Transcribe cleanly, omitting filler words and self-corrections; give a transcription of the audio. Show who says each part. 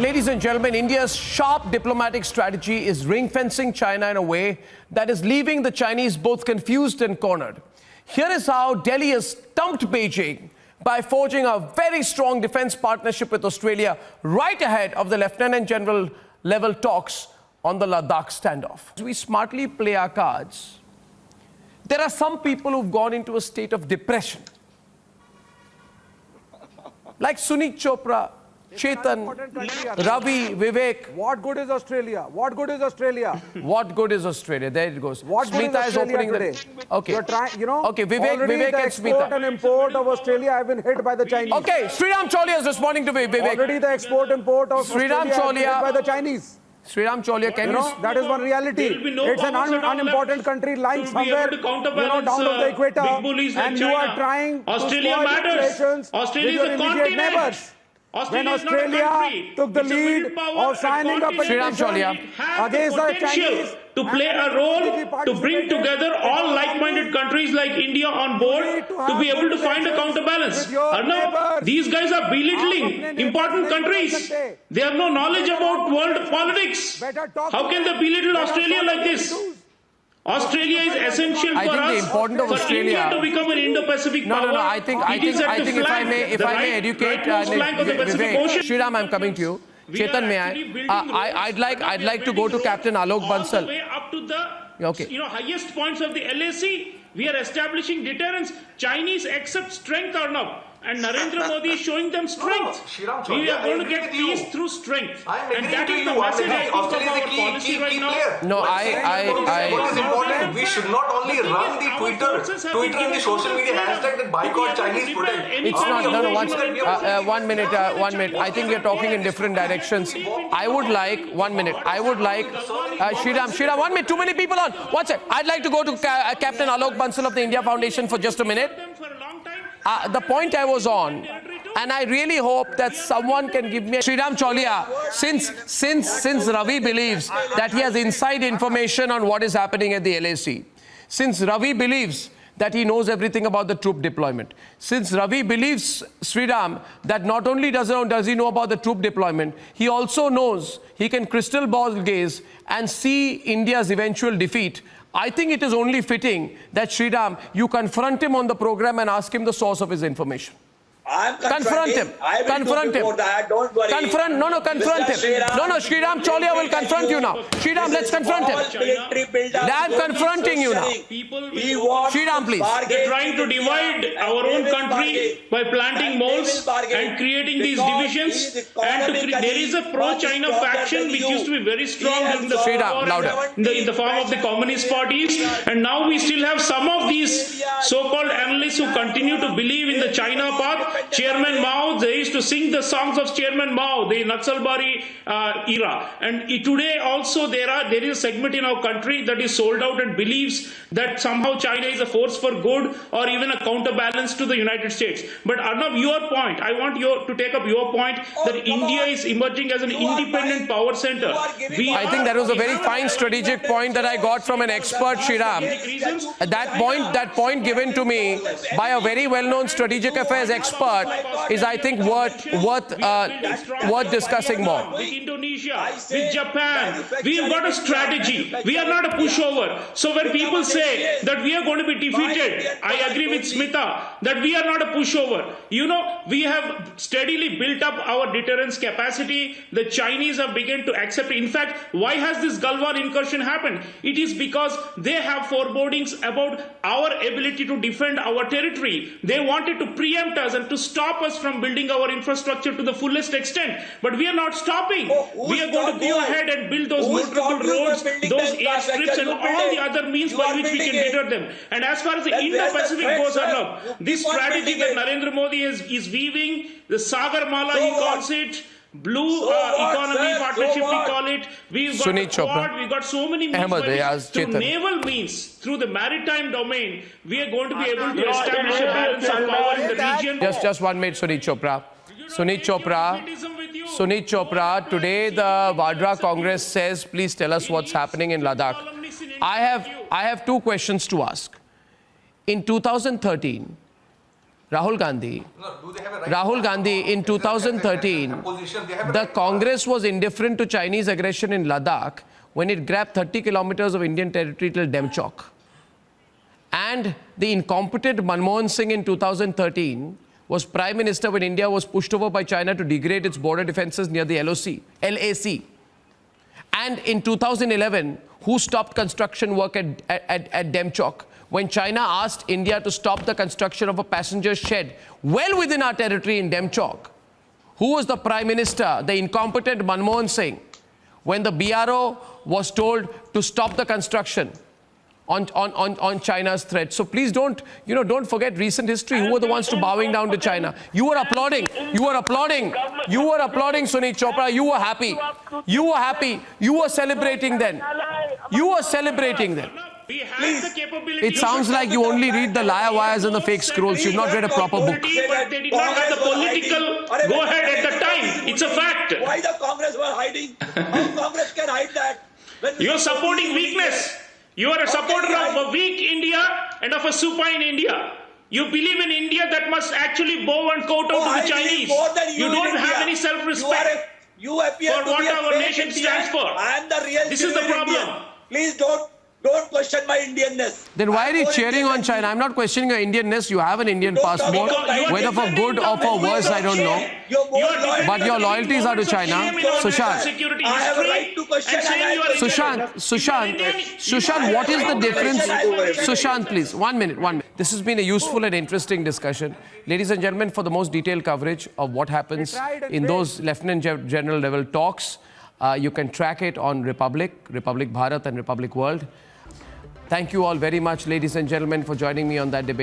Speaker 1: Ladies and gentlemen, India's sharp diplomatic strategy is ring-fencing China in a way that is leaving the Chinese both confused and cornered. Here is how Delhi has stumped Beijing by forging a very strong defense partnership with Australia right ahead of the Lieutenant General level talks on the Ladakh standoff. As we smartly play our cards, there are some people who've gone into a state of depression, like Sunit Chopra, Chetan, Ravi, Vivek.
Speaker 2: What good is Australia? What good is Australia?
Speaker 1: What good is Australia? There it goes.
Speaker 2: What good
Speaker 1: Smita
Speaker 2: is Australia today?
Speaker 1: Okay.
Speaker 2: You're trying, you know.
Speaker 1: Okay, Vivek
Speaker 2: the
Speaker 1: and
Speaker 2: export
Speaker 1: Smita.
Speaker 2: and import of Australia have been hit by the Chinese.
Speaker 1: Okay, Sriram Cholia is responding to Vivek.
Speaker 2: Already the export import of
Speaker 1: Sriram
Speaker 2: Australia have been
Speaker 1: Cholia.
Speaker 2: hit by the Chinese.
Speaker 1: Sriram Cholia, can
Speaker 2: You know, that is one reality. It's an unimportant country lying somewhere, down of the equator, and you are trying to spoil relations with your immediate neighbors. When Australia took the lead of signing a petition against the Chinese,
Speaker 3: to play a role to bring together all like-minded countries like India on board to be able to find a counterbalance. Arnav, these guys are belittling important countries. They have no knowledge about world politics. How can they belittle Australia like this? Australia is essential for us, for India to become an Indo-Pacific power.
Speaker 1: I think if I may educate Vivek, Sriram, I'm coming to you. Chetan, may I? I'd like to go to Captain Alok Bansal.
Speaker 3: All the way up to the highest points of the LAC, we are establishing deterrence. Chinese accept strength, Arnav. And Narendra Modi is showing them strength. We are going to get peace through strength. And that is the message I think of our policy right now.
Speaker 1: No,
Speaker 4: What is important, we should not only run the Twitter and the social media hashtag that boycott Chinese protest.
Speaker 1: It's not, no, 1 minute. I think we are talking in different directions. I would like, Sriram, 1 minute, too many people on. One sec. I'd like to go to Captain Alok Bansal of the India Foundation for just a minute. The point I was on, and I really hope that someone can give me Sriram Cholia, since Ravi believes that he has inside information on what is happening at the LAC, since Ravi believes that he knows everything about the troop deployment, since Ravi believes, Sriram, that not only does he know about the troop deployment, he also knows he can crystal ball gaze and see India's eventual defeat. I think it is only fitting that, Sriram, you confront him on the program and ask him the source of his information. Confront him. Confront him.
Speaker 5: Don't worry.
Speaker 1: Confront. No, confront him. No, Sriram Cholia will confront you now. Sriram, let's confront him. I'm confronting you now. Sriram, please.
Speaker 3: They're trying to divide our own country by planting moles and creating these divisions. And there is a pro-China faction which used to be very strong in the
Speaker 1: Sriram, louder.
Speaker 3: In the form of the communist parties. And now we still have some of these so-called analysts who continue to believe in the China path. Chairman Mao, they used to sing the songs of Chairman Mao, the Naxalbari era. And today also there is a segment in our country that is sold out and believes that somehow China is a force for good or even a counterbalance to the United States. But Arnav, your point, I want you to take up your point that India is emerging as an independent power center.
Speaker 1: I think that was a very fine strategic point that I got from an expert, Sriram. That point given to me by a very well-known strategic affairs expert is, I think, worth discussing more.
Speaker 3: With Indonesia, with Japan, we have got a strategy. We are not a pushover. So when people say that we are going to be defeated, I agree with Smita that we are not a pushover. You know, we have steadily built up our deterrence capacity. The Chinese have begun to accept. In fact, why has this Galwan incursion happened? It is because they have forebodings about our ability to defend our territory. They wanted to preempt us and to stop us from building our infrastructure to the fullest extent. But we are not stopping. We are going to go ahead and build those multiple roads, those airstrips and all the other means by which we can deter them. And as far as the Indo-Pacific goes, Arnav, this strategy that Narendra Modi is weaving, the Sagarmala he calls it, Blue economy partnership, we call it. We've got
Speaker 1: Sunit Chopra.
Speaker 3: We've got so many means. Through naval means, through the maritime domain, we are going to be able to establish a balance of power in the region.
Speaker 1: Just 1 minute, Sunit Chopra. Sunit Chopra, today the Vadra Congress says, please tell us what's happening in Ladakh. I have two questions to ask. In 2013, Rahul Gandhi.
Speaker 4: No, do they have a right
Speaker 1: Rahul Gandhi in 2013,
Speaker 4: position? They have a
Speaker 1: the
Speaker 4: right.
Speaker 1: Congress was indifferent to Chinese aggression in Ladakh when it grabbed 30 kilometers of Indian territory till Demchok. And the incompetent Manmohan Singh in 2013 was Prime Minister when India was pushed over by China to degrade its border defenses near the LAC. And in 2011, who stopped construction work at Demchok when China asked India to stop the construction of a passenger shed well within our territory in Demchok? Who was the Prime Minister? The incompetent Manmohan Singh, when the BRO was told to stop the construction on China's threat. So please don't forget recent history. Who were the ones to bowing down to China? You were applauding, Sunit Chopra. You were happy. You were celebrating then.
Speaker 3: We have the capability.
Speaker 1: It sounds like you only read the liar wires and the fake scrolls. You've not read a proper book.
Speaker 3: But they did not have the political go-ahead at the time. It's a fact.
Speaker 5: Why the Congress were hiding? How Congress can hide that?
Speaker 3: You're supporting weakness. You are a supporter of a weak India and of a supine India. You believe in India that must actually bow and kowtow to the Chinese. You don't have any self-respect
Speaker 5: You appear
Speaker 3: for
Speaker 5: to
Speaker 3: what
Speaker 5: be a
Speaker 3: our
Speaker 5: fake
Speaker 3: nation
Speaker 5: Indian.
Speaker 3: stands for.
Speaker 5: I am the real
Speaker 3: This is the
Speaker 5: genuine
Speaker 3: problem.
Speaker 5: Indian. Please don't question my Indianness.
Speaker 1: Then why are you
Speaker 5: I'm
Speaker 1: cheering on China? I'm not questioning your Indianness. You have an Indian passport. Whether for good or for worse, I don't know. But your loyalties are to China. Sushant.
Speaker 5: I have a right to question
Speaker 1: Sushant, what is the difference? Sushant, please, 1 minute. This has been a useful and interesting discussion. Ladies and gentlemen, for the most detailed coverage of what happens in those Lieutenant General level talks, you can track it on Republic Bharat and Republic World. Thank you all very much, ladies and gentlemen, for joining me on that debate.